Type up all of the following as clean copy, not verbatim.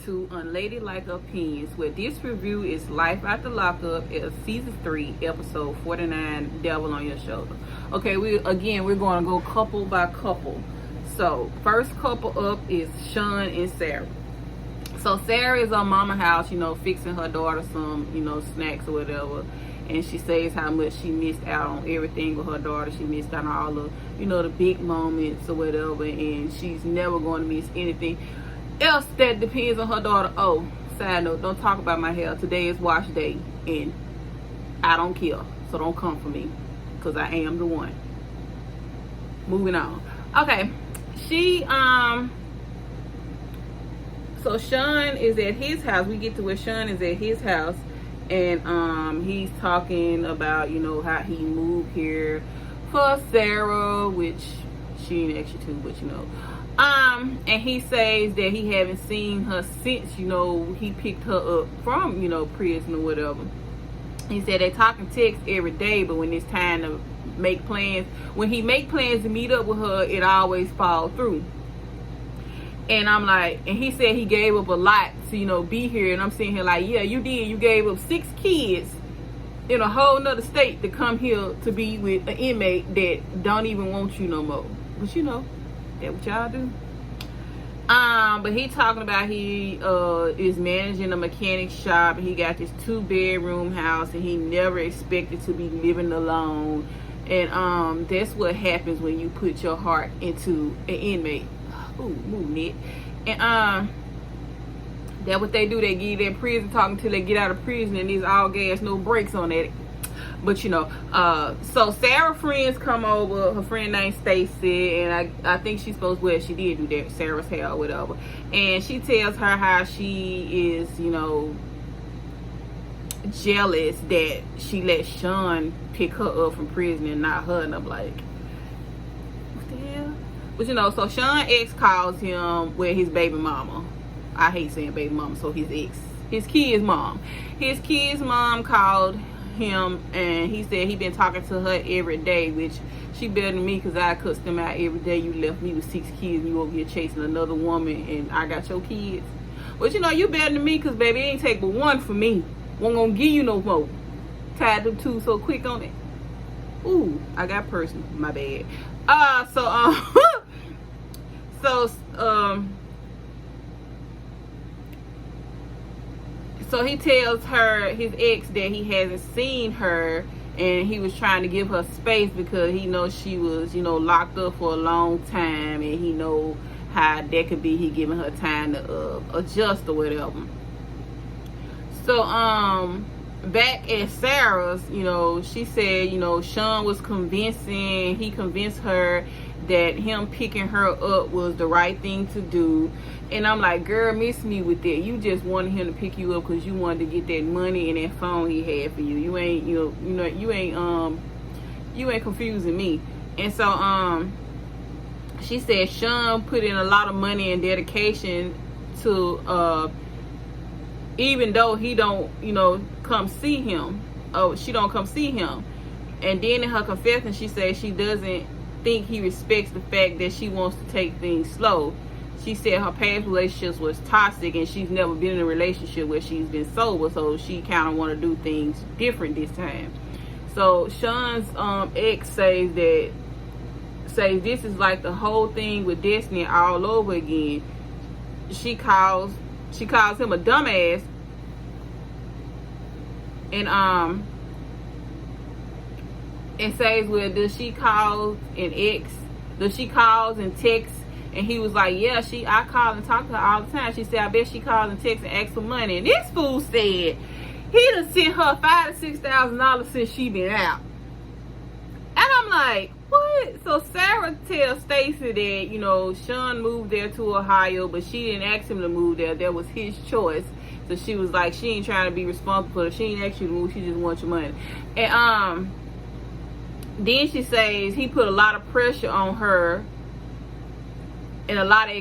to Unladylike Opinions, where this review is Life After Lockup, Season 3, Episode 49, Devil on Your Shoulder. Okay, we're going to go couple by couple. So, first couple up is Sean and Sarah. So, Sarah is on Mama's house, fixing her daughter some, snacks or whatever. And she says how much she missed out on everything with her daughter. She missed out on all the, the big moments or whatever. And she's never going to miss anything else that depends on her daughter. Oh, side note, don't talk about my hair. Today is wash day. And I don't care. So don't come for me. Because I am the one. Moving on. Okay. So Sean is at his house. We get to where Sean is at his house. And he's talking about how he moved here for Sarah, which she ain't actually too, but and he says that he haven't seen her since he picked her up from prison or whatever. He said they talk and text every day, but when it's time to make plans, when he make plans to meet up with her, it always falls through. And I'm like, and he said he gave up a lot to, be here. And I'm sitting here like, yeah, you did. You gave up 6 kids in a whole nother state to come here to be with an inmate that don't even want you no more. But that's what y'all do. But he talking about he is managing a mechanic shop. And he got this 2-bedroom house and he never expected to be living alone. And that's what happens when you put your heart into an inmate. Ooh, move Nick. And that's what they do. They give you that prison talk until they get out of prison, and these all gas, no brakes on that. But so Sarah's friends come over. Her friend named Stacy, and I think she's supposed to, well, she did do that, Sarah's hair or whatever. And she tells her how she is, jealous that she let Sean pick her up from prison and not her. And I'm like, what the hell? But so Sean ex calls him his baby mama. I hate saying baby mama, so his kid's mom. His kid's mom called him and he said he been talking to her every day, which she better than me because I cussed them out every day. You left me with 6 kids and you over here chasing another woman and I got your kids. But you better than me because baby, it ain't take but one for me. Won't gonna give you no more. Tied them 2 so quick on it. Ooh, I got personal. My bad. So he tells her, his ex, that he hasn't seen her and he was trying to give her space because he knows she was, locked up for a long time and he know how that could be. He giving her time to adjust or whatever. So, back at Sarah's, she said, Sean was convincing, he convinced her that him picking her up was the right thing to do. And I'm like, girl, miss me with that. You just wanted him to pick you up because you wanted to get that money and that phone he had for you. You ain't, you ain't confusing me. And so, she said Sean put in a lot of money and dedication to, even though he don't, come see him. Oh, she don't come see him. And then in her confession, she said she doesn't think he respects the fact that she wants to take things slow. She said her past relationships was toxic and she's never been in a relationship where she's been sober, so she kind of want to do things different this time. So Sean's ex says this is like the whole thing with Destiny all over again. She calls him a dumbass. And says, well, does she call and text? And he was like, yeah, I call and talk to her all the time. She said, I bet she calls and texts and asks for money. And this fool said he done sent her $5,000 to $6,000 since she been out. And I'm like, what? So Sarah tells Stacy that, Sean moved there to Ohio, but she didn't ask him to move there. That was his choice. So she was like, she ain't trying to be responsible for it. She ain't actually move. She just wants your money. And then she says he put a lot of pressure on her and a lot of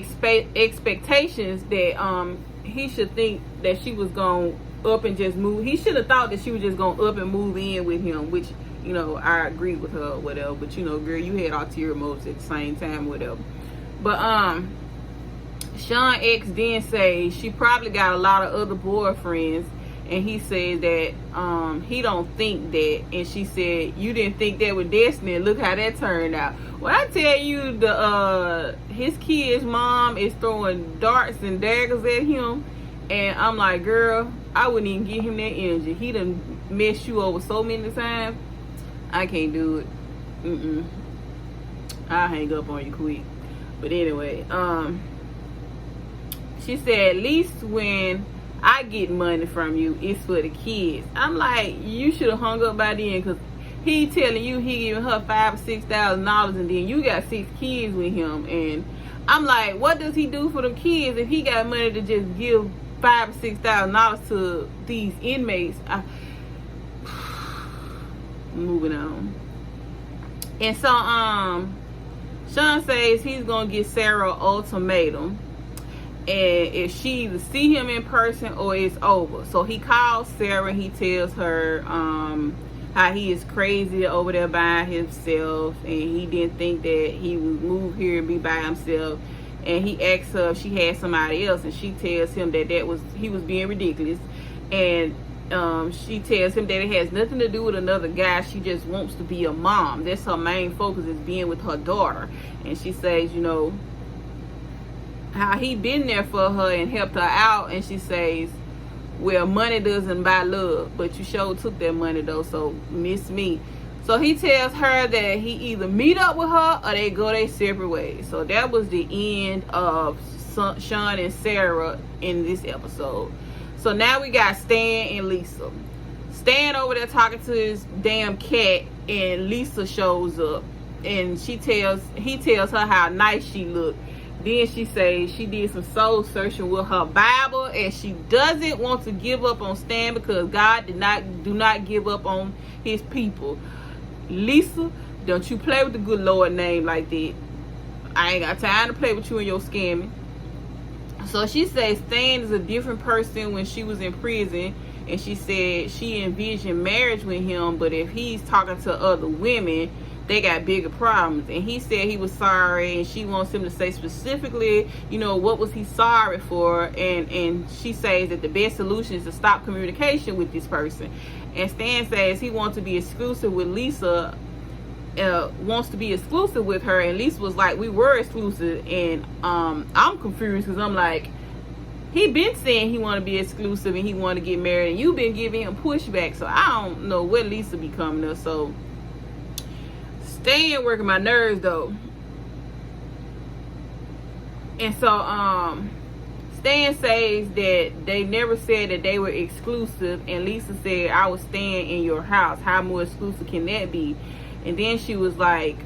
expectations that he should think that she was going up and just move. He should have thought that she was just going up and move in with him, which, I agree with her or whatever. But, girl, you had ulterior motives at the same time, whatever. But Sean X then says she probably got a lot of other boyfriends, and he said that he don't think that. And she said, you didn't think that with Destiny, look how that turned out. When I tell you his kid's mom is throwing darts and daggers at him, and I'm like, girl, I wouldn't even give him that energy. He done messed you over so many times. I can't do it. I'll hang up on you quick. But anyway, she said, at least when I get money from you, it's for the kids. I'm like, you should have hung up by then, because he telling you he giving her $5,000 or $6,000, and then you got 6 kids with him. And I'm like, what does he do for them kids if he got money to just give $5,000 or $6,000 to these inmates? Moving on. And so Sean says he's gonna get Sarah an ultimatum, and if she either see him in person or it's over. So he calls Sarah and he tells her how he is crazy over there by himself, and he didn't think that he would move here and be by himself. And he asks her if she had somebody else, and she tells him that he was being ridiculous. And she tells him that it has nothing to do with another guy. She just wants to be a mom. That's her main focus, is being with her daughter. And she says, you know, how he been there for her and helped her out. And she says, well, money doesn't buy love, but you sure took that money though, so miss me. So he tells her that he either meet up with her or they go their separate ways. So that was the end of Sean and Sarah in this episode. So now we got Stan and Lisa. Stan over there talking to his damn cat, and Lisa shows up, and he tells her how nice she looked. Then she says she did some soul searching with her Bible, and she doesn't want to give up on Stan because God do not give up on his people. Lisa, don't you play with the good Lord name like that. I ain't got time to play with you and your scamming. So she says Stan is a different person when she was in prison, and she said she envisioned marriage with him, but if he's talking to other women, they got bigger problems. And he said he was sorry, and she wants him to say specifically, you know, what was he sorry for. And she says that the best solution is to stop communication with this person. And Stan says he wants to be exclusive with Lisa, wants to be exclusive with her, and Lisa was like, we were exclusive. And I'm confused, because I'm like, he been saying he want to be exclusive and he want to get married, and you've been giving him pushback. So I don't know what Lisa be coming up. So Stan working my nerves though. And so Stan says that they never said that they were exclusive, and Lisa said, I was staying in your house. How more exclusive can that be? And then she was like,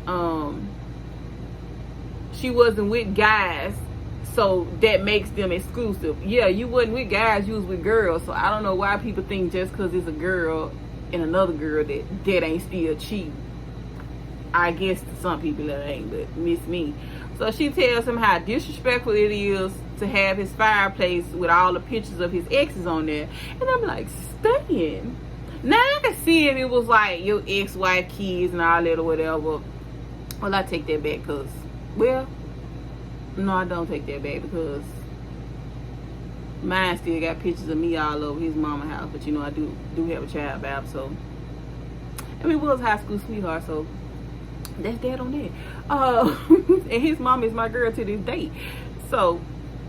she wasn't with guys, so that makes them exclusive. Yeah, you wasn't with guys, you was with girls. So I don't know why people think just because it's a girl and another girl that ain't still cheating. I guess to some people that ain't, but miss me. So she tells him how disrespectful it is to have his fireplace with all the pictures of his exes on there. And I'm like, Stan. Now I can see if it was like your ex-wife, kids, and all that or whatever. Well, I take that back, because, well, no, I don't take that back, because mine still got pictures of me all over his mama house. But you know, I do have a child, Bab. So, I mean, we was high school sweetheart, so that's that on that. And his mom is my girl to this day. So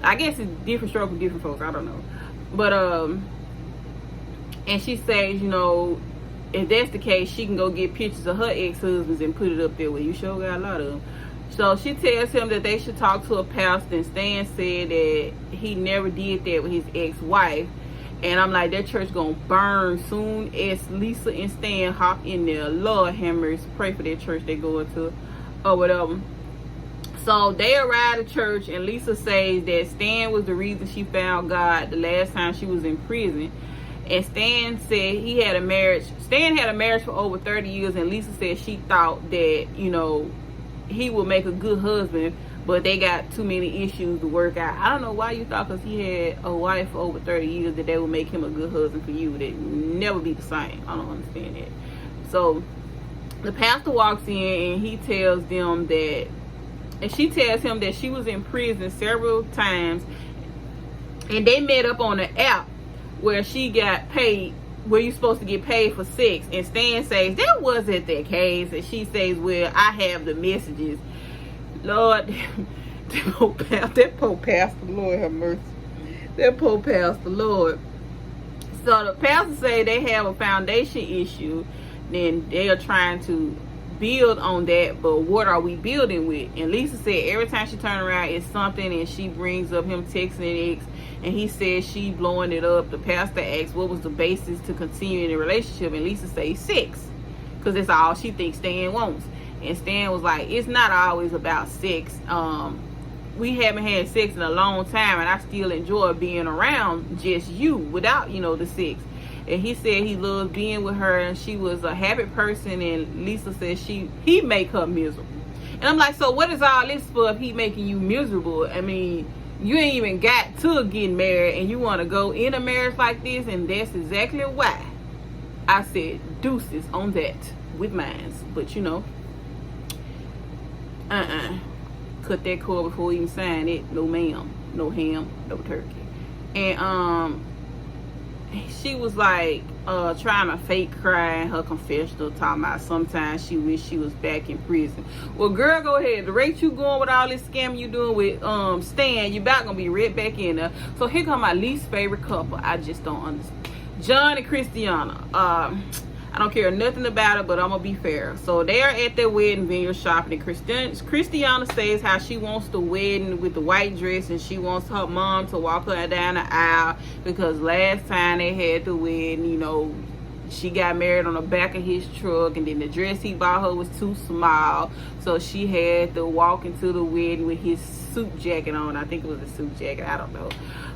I guess it's different stroke with different folks. I don't know. But and she says, you know, if that's the case, she can go get pictures of her ex-husbands and put it up there. Well, you sure got a lot of them. So she tells him that they should talk to a pastor, and Stan said that he never did that with his ex-wife. And I'm like, that church gonna burn soon as Lisa and Stan hop in there. Lord have mercy. Pray for that church they go into or whatever. So they arrive at church, and Lisa says that Stan was the reason she found God the last time she was in prison. And Stan said he had a marriage. Stan had a marriage for over 30 years, and Lisa said she thought that, you know, he would make a good husband, but they got too many issues to work out. I don't know why you thought, because he had a wife for over 30 years, that they would make him a good husband for you. They'd never be the same. I don't understand that. So the pastor walks in, and he tells them that And she tells him that she was in prison several times, and they met up on an app where she got paid, where you're supposed to get paid for sex. And Stan says that wasn't the case, and she says, well, I have the messages. Lord, that poor pastor, Lord have mercy. That poor pastor, Lord. So the pastor say they have a foundation issue, then they are trying to build on that, but what are we building with? And Lisa said every time she turn around it's something, and she brings up him texting an ex, and he says she blowing it up. The pastor asks what was the basis to continue in the relationship, and Lisa says sex, because that's all she thinks Stan wants. And Stan was like, it's not always about sex. We haven't had sex in a long time, and I still enjoy being around just you without, the sex. And he said he loved being with her, and she was a happy person, and Lisa said he make her miserable. And I'm like, so what is all this for if he making you miserable? I mean, you ain't even got to get married, and you want to go in a marriage like this, and that's exactly why I said deuces on that with mines. But cut that cord before we even sign it. No ma'am, no ham, no turkey. And she was like trying to fake cry in her confessional, talking about sometimes she wish she was back in prison. Well, girl, go ahead. The rate you going with all this scamming you doing with Stan, you about gonna be right back in there. So here come my least favorite couple. I just don't understand. John and Christiana. I don't care nothing about it, but I'm gonna be fair. So they are at their wedding venue shopping, and Christiana says how she wants the wedding with the white dress, and she wants her mom to walk her down the aisle, because last time they had the wedding, she got married on the back of his truck, and then the dress he bought her was too small, so she had to walk into the wedding with his suit jacket on. I think it was a suit jacket, I don't know.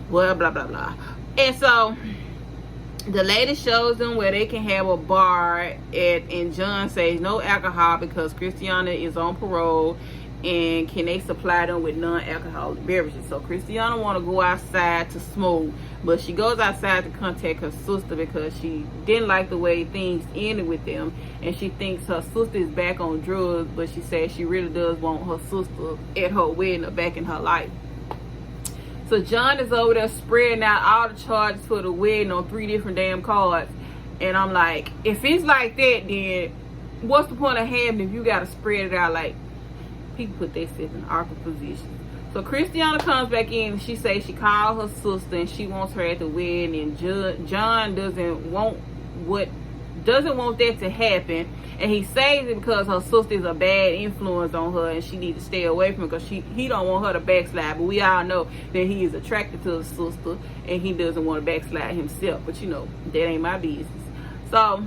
Well, blah blah blah. And so the lady shows them where they can have a bar and John says no alcohol because Christiana is on parole, and can they supply them with non-alcoholic beverages. So Christiana want to go outside to smoke, but she goes outside to contact her sister because she didn't like the way things ended with them, and she thinks her sister is back on drugs, but she says she really does want her sister at her wedding or back in her life. So John is over there spreading out all the charges for the wedding on 3 different damn cards. And I'm like, if it's like that, then what's the point of having if you got to spread it out? Like, people put themselves in awkward position. So Christiana comes back in, and she says she called her sister and she wants her at the wedding, and John doesn't want that to happen. And he says it because her sister is a bad influence on her, and she needs to stay away from her because he don't want her to backslide. But we all know that he is attracted to his sister, and he doesn't want to backslide himself. But that ain't my business. So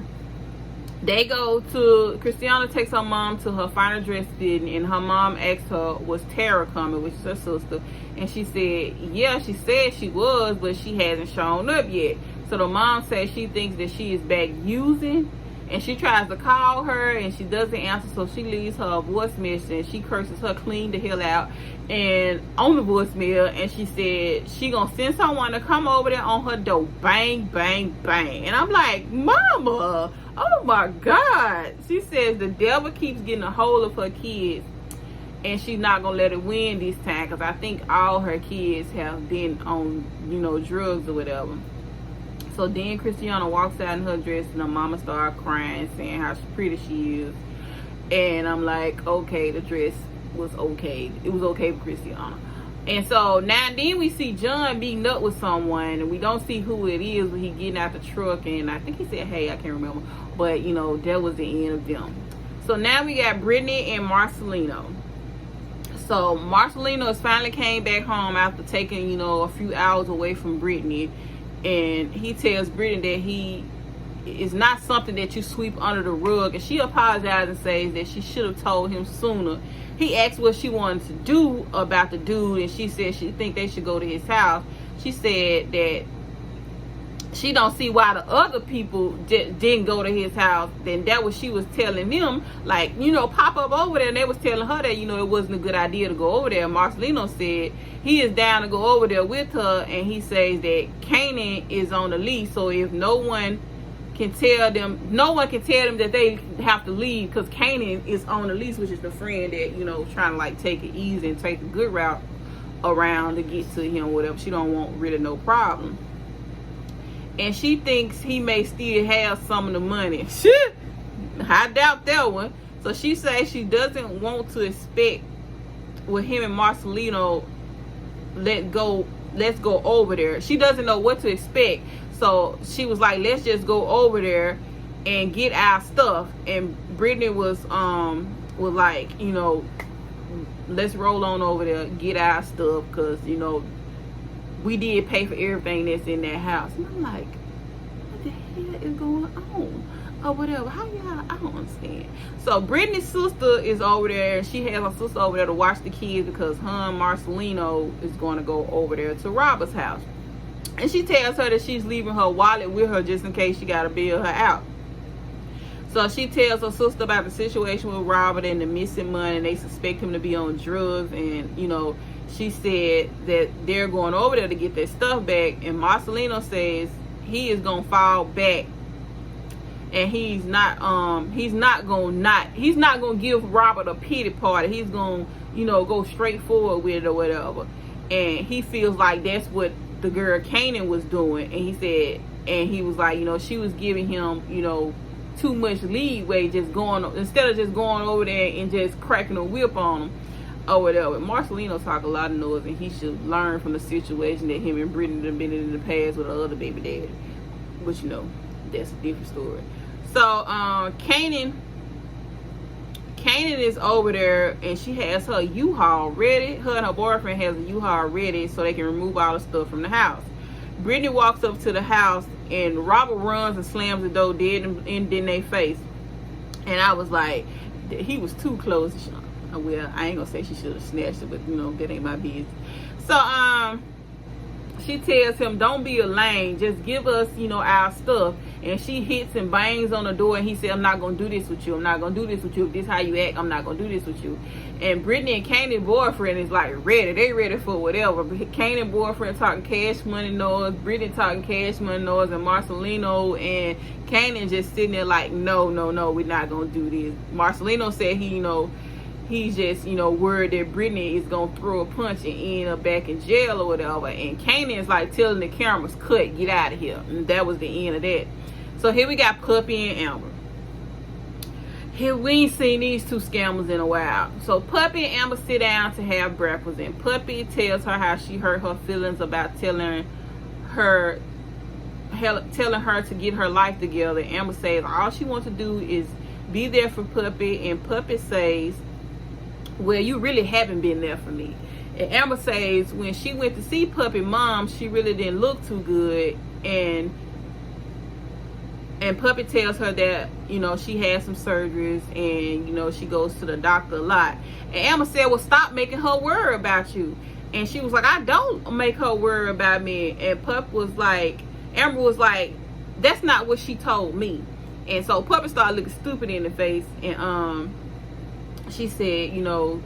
they go to, Christiana takes her mom to her final dress fitting, and her mom asks her, was Tara coming, which is her sister? And she said, yeah, she said she was, but she hasn't shown up yet. So the mom says she thinks that she is back using, and she tries to call her and she doesn't answer, so she leaves her a voice message, and she curses her clean the hell out and on the voicemail, and she said she gonna send someone to come over there on her door, bang bang bang. And I'm like, mama, oh my god. She says the devil keeps getting a hold of her kids, and she's not gonna let it win this time, because I think all her kids have been on drugs or whatever. So then Christiana walks out in her dress, and her mama started crying, saying how pretty she is. And I'm like, okay, the dress was okay. It was okay for Christiana. And so now then we see John beating up with someone, and we don't see who it is when he getting out the truck, and I think he said, hey, I can't remember. But, that was the end of them. So now we got Brittany and Marcelino. So Marcelino has finally came back home after taking, a few hours away from Brittany. And he tells Brittany that he is not something that you sweep under the rug. And she apologizes and says that she should have told him sooner. He asked what she wanted to do about the dude, and she said she think they should go to his house. She said that she don't see why the other people didn't go to his house. Then that was she was telling them, like, pop up over there. And they was telling her that, it wasn't a good idea to go over there. Marcelino said he is down to go over there with her, and he says that Kanan is on the lease. So if no one can tell them, no one can tell them that they have to leave, because Kanan is on the lease, which is the friend that, you know, trying to like take it easy and take the good route around to get to him, whatever. She don't want really no problem. And she thinks he may still have some of the money. Shit, I doubt that one. So she says she doesn't want to expect with him and Marcelino, let's go over there. She doesn't know what to expect. So she was like, let's just go over there and get our stuff. And Brittany was like, you know, let's roll on over there, get our stuff, because, you know, we did pay for everything that's in that house. And I'm like, what the hell is going on? Or whatever. How y'all? I don't understand. So Brittany's sister is over there. She has her sister over there to watch the kids, because her and Marcelino is going to go over there to Robert's house. And she tells her that she's leaving her wallet with her just in case she got to bail her out. So she tells her sister about the situation with Robert and the missing money, and they suspect him to be on drugs. And, you know, she said that they're going over there to get their stuff back. And Marcelino says he is going to fall back. And he's not gonna give Robert a pity party. He's gonna, you know, go straight forward with it or whatever. And he feels like that's what the girl Kanan was doing. And he said, and he was like, you know, she was giving him, you know, too much leeway, just going, instead of just going over there and just cracking a whip on him or whatever. Marcelino talk a lot of noise, and he should learn from the situation that him and Brittany have been in the past with her other baby daddy. But, you know, that's a different story. So Kanan is over there, and she has her U-Haul ready. Her and her boyfriend has a U-Haul ready so they can remove all the stuff from the house. Brittany walks up to the house, and Robert runs and slams the door dead in their face. And I was like, he was too close. Well, I ain't gonna say she should have snatched it, but, you know, that ain't my business. So she tells him, don't be a lame, just give us, you know, our stuff. And she hits and bangs on the door, and he said, I'm not gonna do this with you. I'm not gonna do this with you. If this is how you act, I'm not gonna do this with you. And Brittany and Kanan's boyfriend is like ready. They ready for whatever. Kanan's boyfriend talking cash money noise, Brittany talking cash money noise, and Marcelino and Kanan just sitting there like, no, we're not gonna do this. Marcelino said he, you know, he's just, you know, worried that Brittany is going to throw a punch and end up back in jail or whatever. And Kanan is like telling the cameras, cut, get out of here. And that was the end of that. So here we got Puppy and Amber. Here we ain't seen these two scammers in a while. So Puppy and Amber sit down to have breakfast. And Puppy tells her how she hurt her feelings about telling her to get her life together. Amber says all she wants to do is be there for Puppy. And Puppy says, well, you really haven't been there for me. And Amber says when she went to see Puppy mom, she really didn't look too good. And Puppy tells her that, you know, she had some surgeries and, you know, she goes to the doctor a lot. And Amber said, well, stop making her worry about you. And she was like, I don't make her worry about me. And Puppy was like, Amber was like, that's not what she told me. And so Puppy started looking stupid in the face. And she said, you know,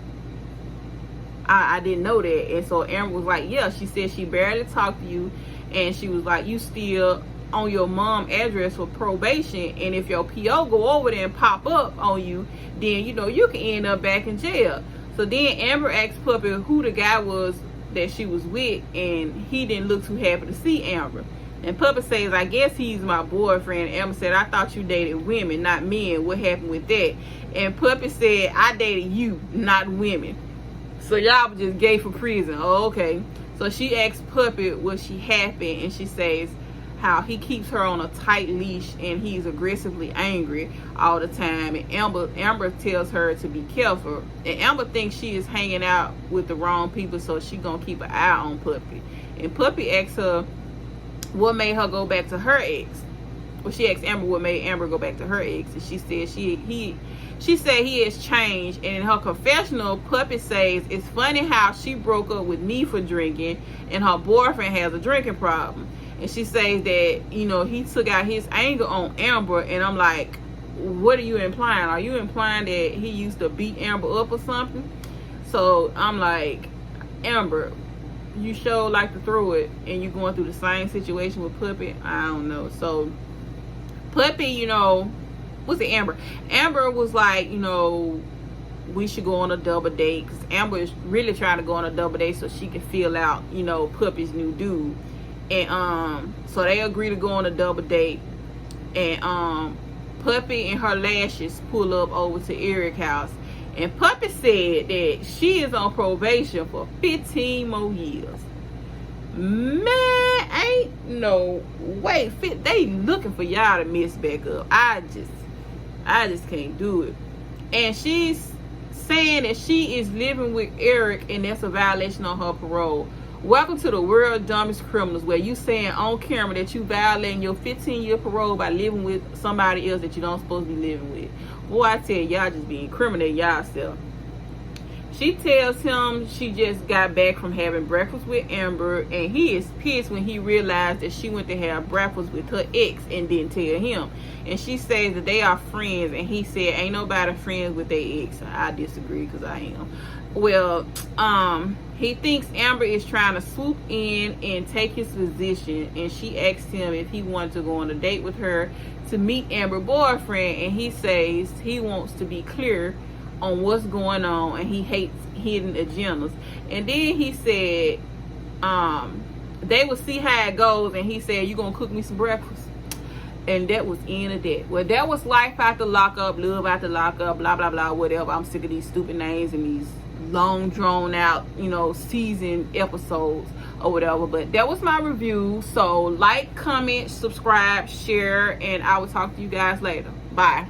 I didn't know that. And so Amber was like, yeah. She said she barely talked to you. And she was like, you still on your mom address for probation. And if your PO go over there and pop up on you, then, you know, you can end up back in jail. So then Amber asked Puppy who the guy was that she was with. And he didn't look too happy to see Amber. And Puppy says, I guess he's my boyfriend. Amber said, I thought you dated women, not men. What happened with that? And Puppy said, I dated you, not women. So y'all was just gay for prison. Oh, okay. So she asked Puppy what she happened, and she says how he keeps her on a tight leash and he's aggressively angry all the time. And Amber tells her to be careful. And Amber thinks she is hanging out with the wrong people, so she gonna keep an eye on Puppy. And Puppy asks her what made her go back to her ex. Well, she asked Amber what made Amber go back to her ex, and she said she said he has changed. And in her confessional, Puppy says it's funny how she broke up with me for drinking, and her boyfriend has a drinking problem. And she says that, you know, he took out his anger on Amber. And I'm like, what are you implying? Are you implying that he used to beat Amber up or something? So I'm like, Amber, you sure like to throw it, and you going through the same situation with Puppy? I don't know. So Puppy, you know, was it Amber? Amber was like, you know, we should go on a double date, because Amber is really trying to go on a double date so she can feel out, you know, Puppy's new dude. And so they agree to go on a double date. And Puppy and her lashes pull up over to Eric's house. And Puppy said that she is on probation for 15 more years. Man, ain't no way. They looking for y'all to mess back up. I just can't do it. And she's saying that she is living with Eric, and that's a violation on her parole. Welcome to the world dumbest criminals, where you saying on camera that you violating your 15-year parole by living with somebody else that you don't supposed to be living with. Boy, I tell y'all, just be incriminating y'allself. She tells him she just got back from having breakfast with Amber, and he is pissed when he realized that she went to have breakfast with her ex and didn't tell him. And she says that they are friends, and he said ain't nobody friends with their ex. I disagree, because I am. Well, he thinks Amber is trying to swoop in and take his position, and she asked him if he wanted to go on a date with her to meet Amber's boyfriend, and he says he wants to be clear on what's going on, and he hates hidden agendas. And then he said they will see how it goes, and he said, you gonna cook me some breakfast? And that was the end of that. Well, that was Life After Lockup, Love After Lockup, blah blah blah, whatever. I'm sick of these stupid names and these long drawn out, you know, season episodes or whatever. But that was my review. So like, comment, subscribe, share, and I will talk to you guys later. Bye.